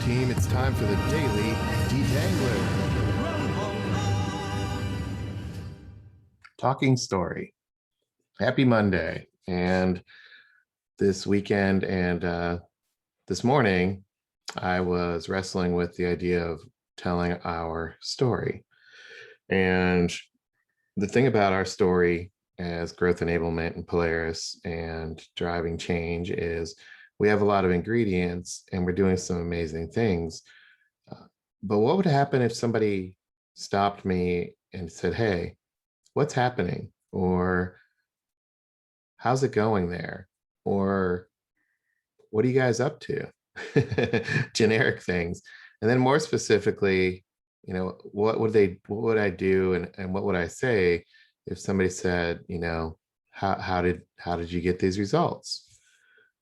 team. It's time for the Daily Detangler. Talking story. Happy Monday. And this weekend and this morning, I was wrestling with the idea of telling our story. And the thing about our story as growth enablement and Polaris and driving change is we have a lot of ingredients and we're doing some amazing things. But what would happen if somebody stopped me and said, hey, what's happening? Or how's it going there? Or what are you guys up to? Generic things. And then more specifically, what would I do and what would I say if somebody said, how did you get these results?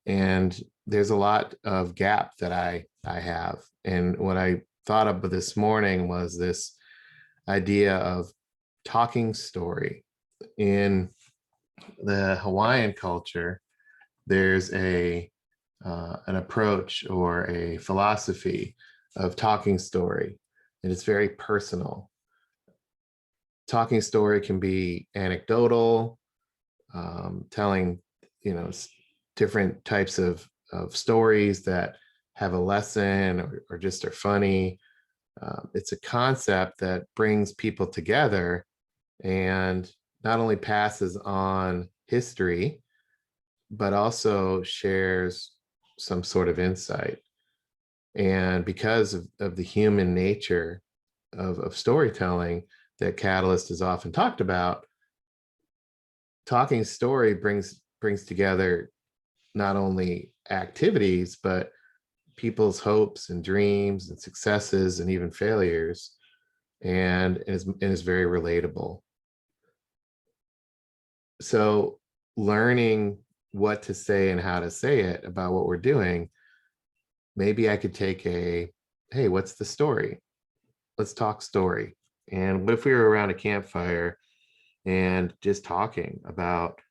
And there's a lot of gap that I have. And what I thought of this morning was this idea of talking story. In the Hawaiian culture, there's an approach or a philosophy of talking story, and it's very personal. Talking story can be anecdotal, telling different types of stories that have a lesson or just are funny. It's a concept that brings people together and not only passes on history, but also shares some sort of insight. And because of the human nature of storytelling that Catalyst is often talked about, talking story brings together not only activities, but people's hopes and dreams and successes and even failures, and is very relatable. So learning what to say and how to say it about what we're doing, maybe I could take hey, what's the story? Let's talk story. And what if we were around a campfire and just talking about,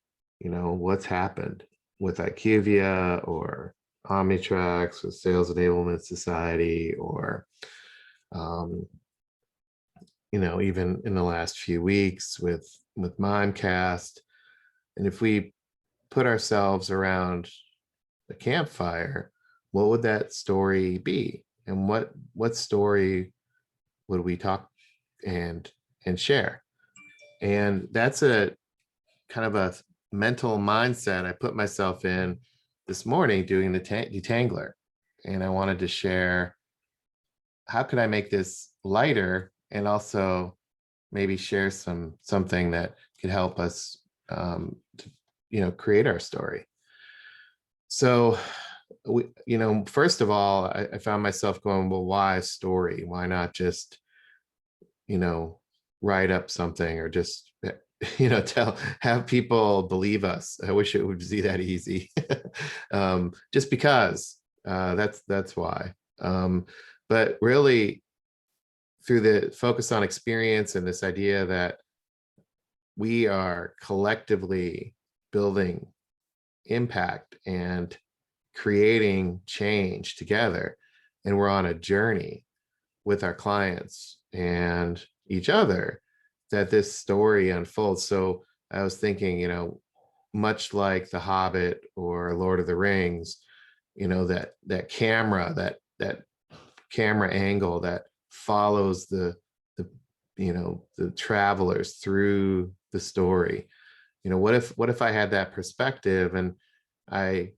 what's happened with IQVIA or Omnitrax with Sales Enablement Society, or, even in the last few weeks with Mimecast. And if we put ourselves around a campfire, what would that story be? And what story would we talk and share? And that's a kind of a mental mindset I put myself in this morning doing the detangler. And I wanted to share, how could I make this lighter and also maybe share something that could help us to create our story. So first of all, I found myself going, well, why a story? Why not just write up something or just have people believe us? I wish it would be that easy. Just because that's why. But really, through the focus on experience and this idea that we are collectively building impact and creating change together, and we're on a journey with our clients and each other, that this story unfolds. So I was thinking, much like The Hobbit or Lord of the Rings, that camera, that camera angle that follows the travelers through the story. What if I had that perspective and I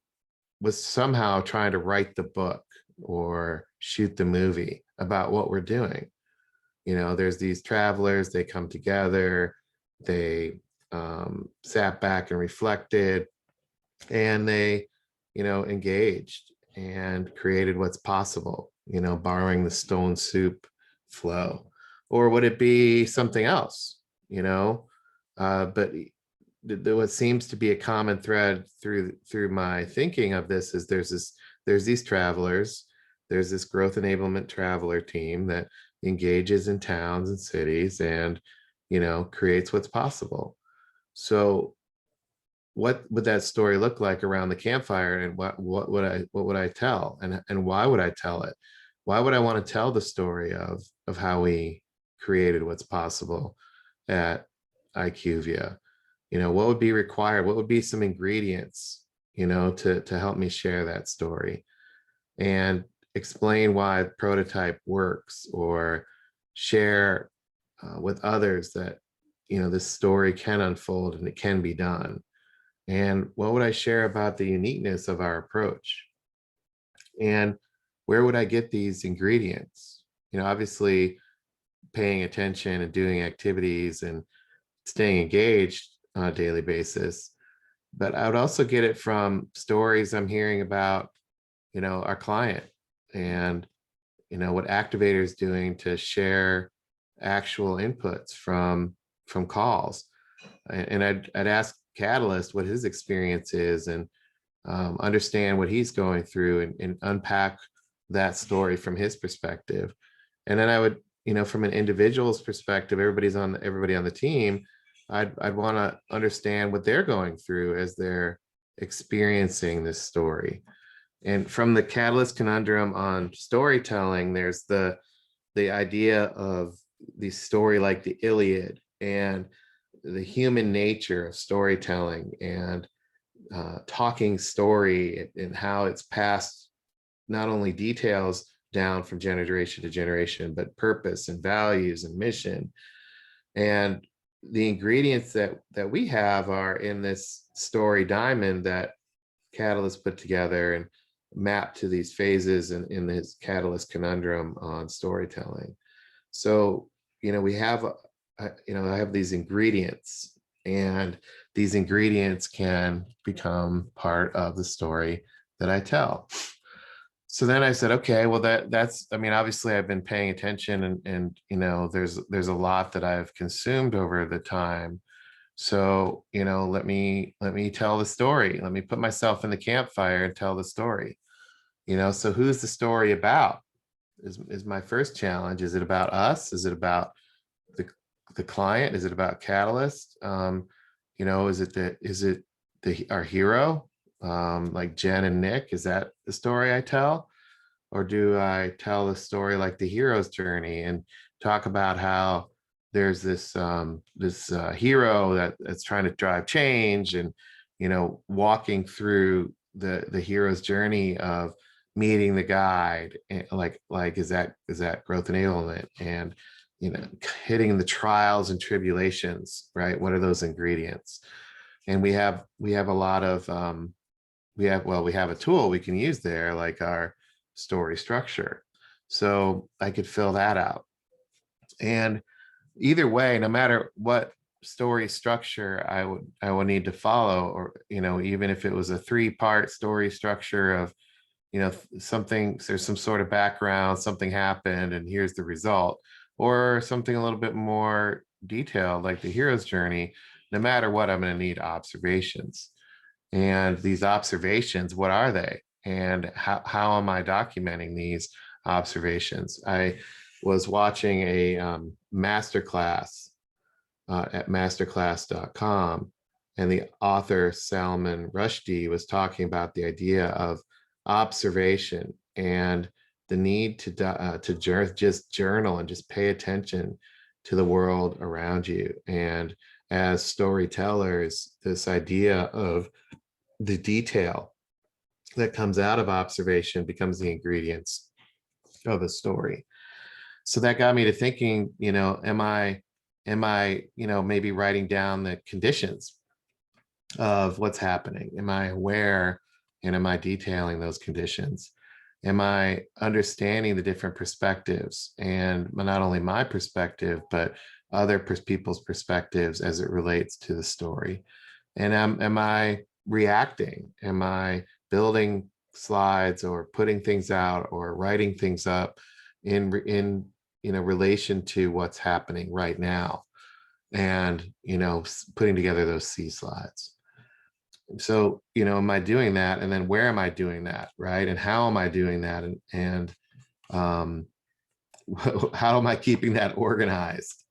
was somehow trying to write the book or shoot the movie about what we're doing? There's these travelers, they come together, they sat back and reflected, and they engaged and created what's possible, borrowing the stone soup flow. Or would it be something else? But what seems to be a common thread through my thinking of this is there's these travelers, there's this growth enablement traveler team that engages in towns and cities and creates what's possible. So what would that story look like around the campfire, and what would I tell, and why would I tell it? why would I want to tell the story of how we created what's possible at IQVIA? What would be required? What would be some ingredients, to help me share that story and explain why prototype works, or share with others that, this story can unfold and it can be done. And what would I share about the uniqueness of our approach? And where would I get these ingredients? Obviously paying attention and doing activities and staying engaged on a daily basis. But I would also get it from stories I'm hearing about, our client, and, what Activator is doing to share actual inputs from calls. And I'd ask Catalyst what his experience is, and understand what he's going through, and unpack that story from his perspective. And then I would, from an individual's perspective, everybody on the team, I'd want to understand what they're going through as they're experiencing this story. And from the Catalyst conundrum on storytelling, there's the idea of the story like the Iliad, and the human nature of storytelling, and talking story, and how it's passed not only details down from generation to generation, but purpose and values and mission. And the ingredients that we have are in this story diamond that Catalyst put together and mapped to these phases in his Catalyst conundrum on storytelling. So, we have, I have these ingredients, and these ingredients can become part of the story that I tell. So then I said, okay, well, that's, obviously I've been paying attention, and there's a lot that I've consumed over the time. So, let me tell the story. Let me put myself in the campfire and tell the story. So who's the story about is my first challenge. Is it about us? Is it about the client? Is it about Catalyst? Is it our hero? Like Jen and Nick, is that the story I tell? Or do I tell the story like the hero's journey, and talk about how there's this hero that's trying to drive change, and walking through the hero's journey of meeting the guide, and like is that growth enablement, and hitting the trials and tribulations, right? What are those ingredients? And we have a lot of we have a tool we can use there, like our story structure. So I could fill that out. And either way, no matter what story structure I would need to follow, or even if it was a 3-part story structure of something, there's some sort of background, something happened and here's the result, or something a little bit more detailed like the hero's journey, no matter what, I'm going to need observations. And these observations, what are they? And how am I documenting these observations? I was watching a masterclass at masterclass.com, and the author Salman Rushdie was talking about the idea of observation and the need to just journal and just pay attention to the world around you. And as storytellers, this idea of the detail that comes out of observation becomes the ingredients of a story. So that got me to thinking, am I, maybe writing down the conditions of what's happening? Am I aware, and am I detailing those conditions? Am I understanding the different perspectives, and not only my perspective, but other people's perspectives as it relates to the story? And am I reacting? Am I building slides, or putting things out, or writing things up in relation to what's happening right now, and putting together those C slides? So am I doing that? And then where am I doing that, right? And how am I doing that? And how am I keeping that organized?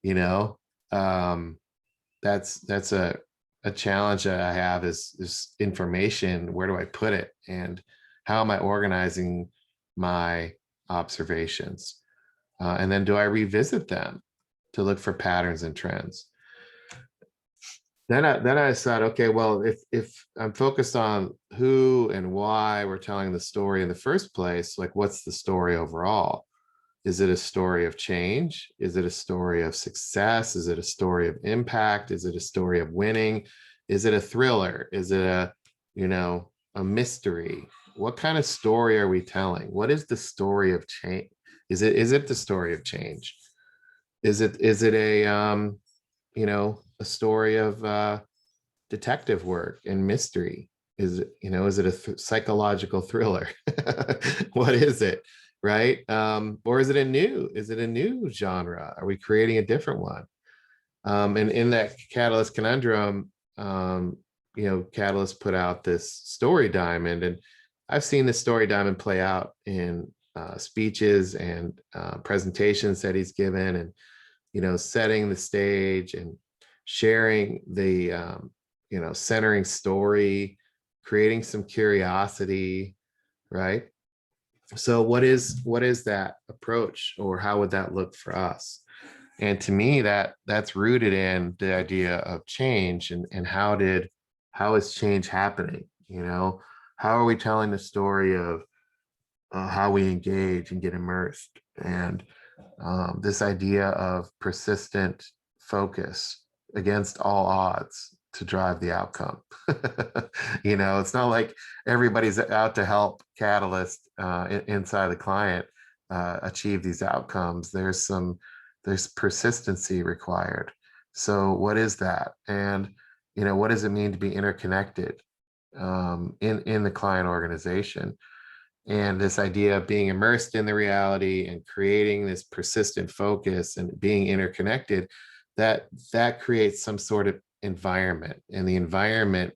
That's a challenge that I have, is information. Where do I put it? And how am I organizing my observations? And then do I revisit them to look for patterns and trends? Then I said, okay, well, if I'm focused on who and why we're telling the story in the first place, like what's the story overall? Is it a story of change? Is it a story of success? Is it a story of impact? Is it a story of winning? Is it a thriller? Is it a mystery? What kind of story are we telling? What is the story of change? Is it the story of change? Is it a story of detective work and mystery? Is it a psychological thriller? What is it? Right? Or is it a new genre? Are we creating a different one? And in that Catalyst conundrum, Catalyst put out this story diamond, and I've seen this story diamond play out in speeches and presentations that he's given, and setting the stage and sharing the centering story, creating some curiosity, right? So what is that approach, or how would that look for us? And to me, that's rooted in the idea of change, and how is change happening? How are we telling the story of how we engage and get immersed? And this idea of persistent focus against all odds to drive the outcome. It's not like everybody's out to help Catalyst inside the client achieve these outcomes. There's persistency required. So what is that? And what does it mean to be interconnected in the client organization? And this idea of being immersed in the reality and creating this persistent focus and being interconnected, that creates some sort of environment, and the environment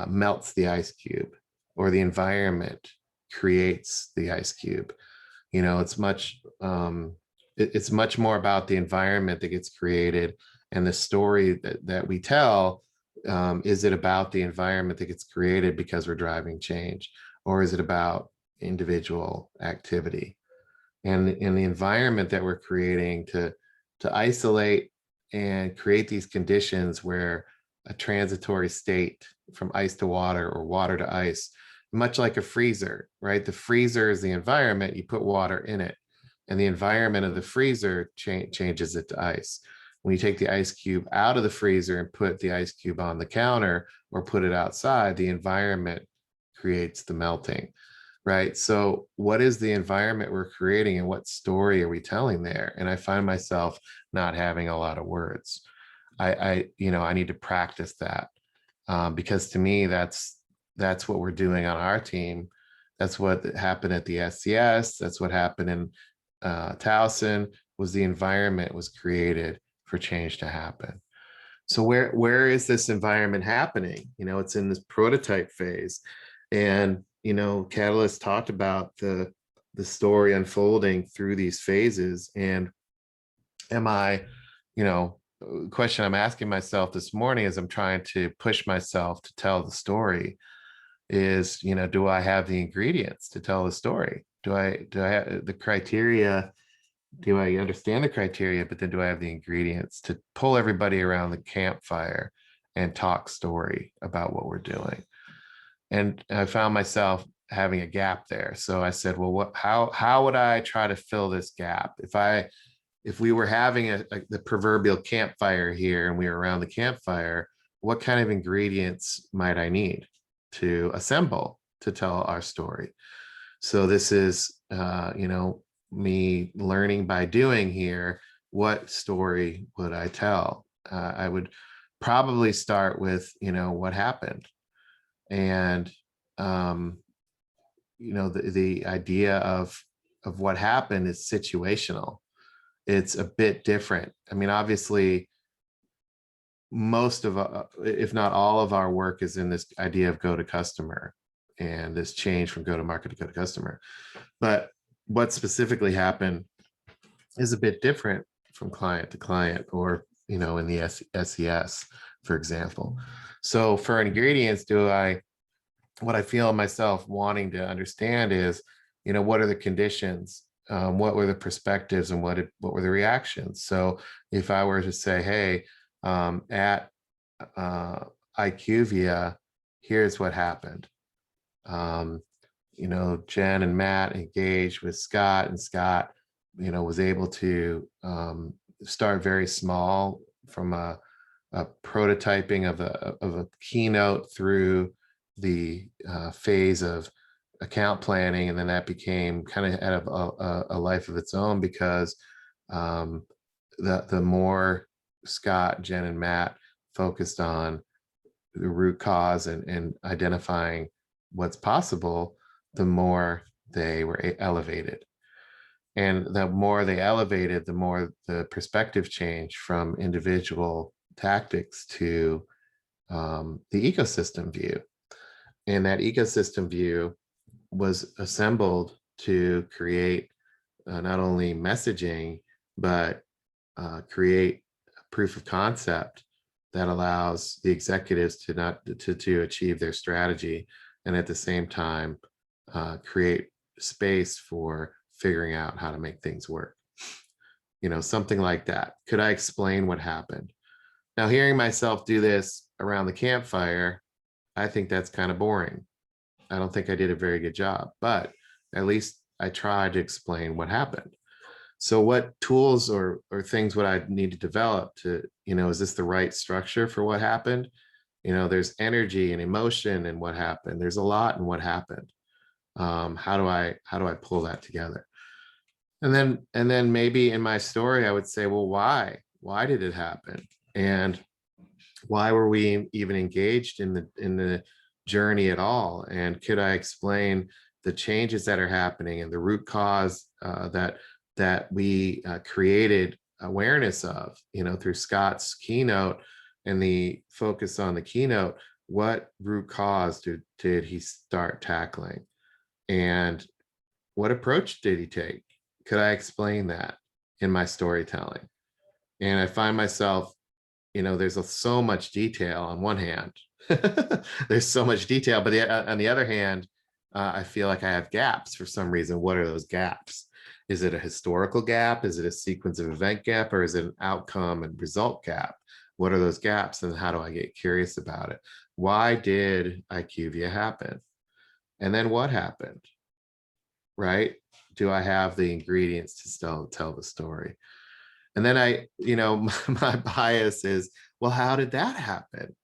melts the ice cube, or the environment creates the ice cube. It's much more about the environment that gets created, and the story that we tell. Is it about the environment that gets created because we're driving change, or is it about individual activity? And in the environment that we're creating to isolate and create these conditions where a transitory state from ice to water, or water to ice, much like a freezer, right? The freezer is the environment, you put water in it, and the environment of the freezer changes it to ice. When you take the ice cube out of the freezer and put the ice cube on the counter or put it outside, the environment creates the melting, right? So what is the environment we're creating, and what story are we telling there? And I find myself not having a lot of words. I need to practice that, because to me, that's what we're doing on our team. That's what happened at the SCS. That's what happened in Towson. Was the environment was created for change to happen. So where is this environment happening? It's in this prototype phase, and Catalyst talked about the story unfolding through these phases. And question I'm asking myself this morning as I'm trying to push myself to tell the story is, do I have the ingredients to tell the story? Do I have the criteria? Do I understand the criteria, but then do I have the ingredients to pull everybody around the campfire and talk story about what we're doing? And I found myself having a gap there. So I said, well, how would I try to fill this gap? If we were having the proverbial campfire here, and we were around the campfire, what kind of ingredients might I need to assemble to tell our story? So this is, me learning by doing here. What story would I tell? I would probably start with, what happened. And, the idea of what happened is situational. It's a bit different. I mean, obviously, most of, if not all of our work is in this idea of go to customer, and this change from go to market to go to customer. But what specifically happened is a bit different from client to client, or, in the SES, for example. So for ingredients, what I feel myself wanting to understand is, what are the conditions, what were the perspectives, and what were the reactions. So if I were to say, hey, at IQVIA, here's what happened. Jen and Matt engaged with Scott, and Scott, was able to start very small from a prototyping of a keynote through the phase of account planning, and then that became kind of out of a life of its own, because the more Scott, Jen, and Matt focused on the root cause and identifying what's possible, the more they were elevated. And the more they elevated, the more the perspective changed from individual tactics to the ecosystem view. And that ecosystem view was assembled to create not only messaging, but create a proof of concept that allows the executives to achieve their strategy, and at the same time create space for figuring out how to make things work. Something like that. Could I explain what happened? Now, hearing myself do this around the campfire, I think that's kind of boring. I don't think I did a very good job, but at least I tried to explain what happened. So what tools or things would I need to develop to, is this the right structure for what happened? There's energy and emotion in what happened. There's a lot in what happened. How do I pull that together? And then maybe in my story, I would say, well, why did it happen? And why were we even engaged in the journey at all? And could I explain the changes that are happening and the root cause that we created awareness of, through Scott's keynote and the focus on the keynote? What root cause did he start tackling? And what approach did he take? Could I explain that in my storytelling? And I find myself, there's so much detail on one hand. There's so much detail, but on the other hand, I feel like I have gaps for some reason. What are those gaps? Is it a historical gap? Is it a sequence of event gap? Or is it an outcome and result gap? What are those gaps, and how do I get curious about it? Why did IQVIA happen? And then what happened? Right? Do I have the ingredients to still tell the story? And then my bias is, well, how did that happen?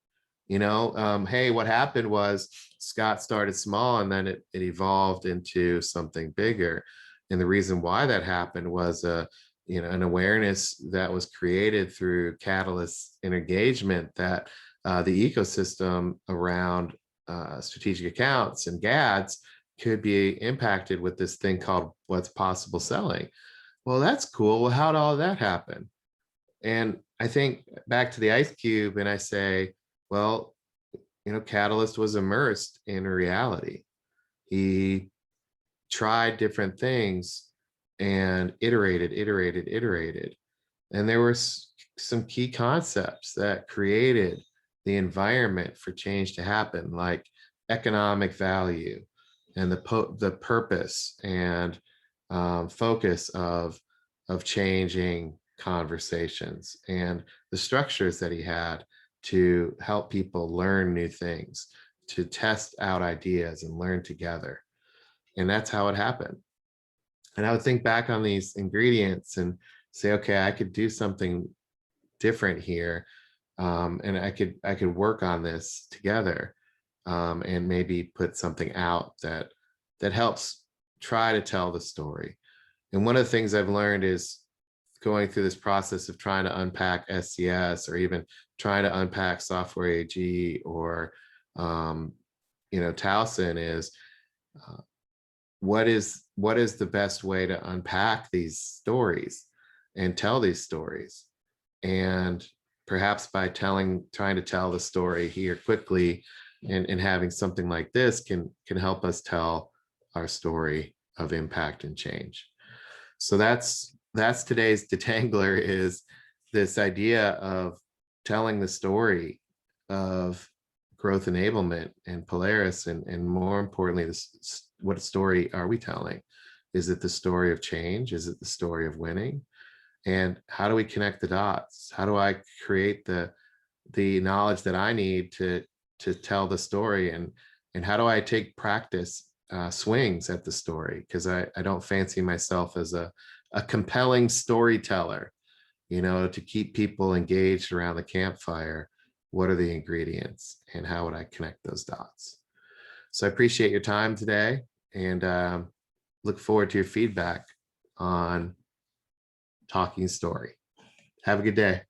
Hey, what happened was Scott started small, and then it evolved into something bigger. And the reason why that happened was an awareness that was created through catalysts and engagement, that the ecosystem around strategic accounts and GADs could be impacted with this thing called what's possible selling. Well, that's cool. Well, how did all that happen? And I think back to the ice cube, and I say, well, Catalyst was immersed in reality. He tried different things and iterated. And there were some key concepts that created the environment for change to happen, like economic value and the purpose and focus of changing conversations, and the structures that he had to help people learn new things, to test out ideas and learn together. And that's how it happened. And I would think back on these ingredients and say, okay, I could do something different here. And I could work on this together, and maybe put something out that helps try to tell the story. And one of the things I've learned is going through this process of trying to unpack SCS, or even trying to unpack software AG, or Towson, is what is the best way to unpack these stories and tell these stories. And perhaps by trying to tell the story here quickly, and having something like this can help us tell our story of impact and change. So that's today's Detangler, is this idea of telling the story of growth enablement and Polaris, and more importantly, this, what story are we telling? Is it the story of change? Is it the story of winning? And how do we connect the dots? How do I create the knowledge that I need to tell the story? And how do I take practice swings at the story? Because I don't fancy myself as a compelling storyteller. To keep people engaged around the campfire, what are the ingredients and how would I connect those dots? So I appreciate your time today, and look forward to your feedback on Talking Story. Have a good day.